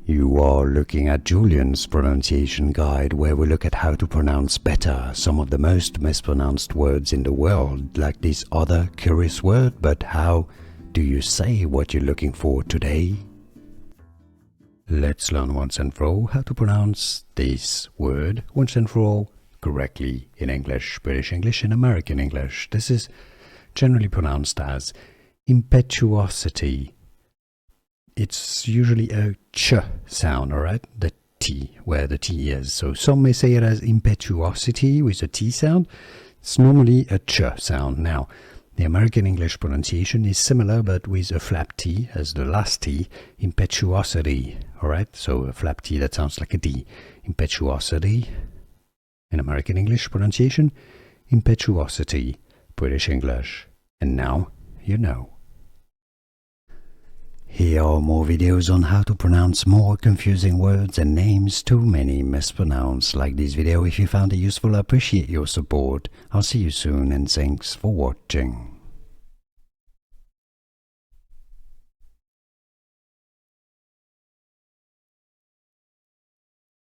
You are looking at Julian's pronunciation guide, where we look at how to pronounce better some of the most mispronounced words in the world, like this other curious word. But how do you say what you're looking for today? Let's learn once and for all how to pronounce this word once and for all correctly in English, British English and American English. This is generally pronounced as impetuosity. It's usually a ch sound, alright? The T, where the T is. So some may say it as impetuosity with a T sound. It's normally a ch sound. Now, the American English pronunciation is similar, but with a flap T as the last T, impetuosity, alright? So a flap T that sounds like a D. Impetuosity. In American English pronunciation, impetuosity, British English. And now you know. Here are more videos on how to pronounce more confusing words and names too many mispronounced. Like this video if you found it useful. I appreciate your support. I'll see you soon and thanks for watching.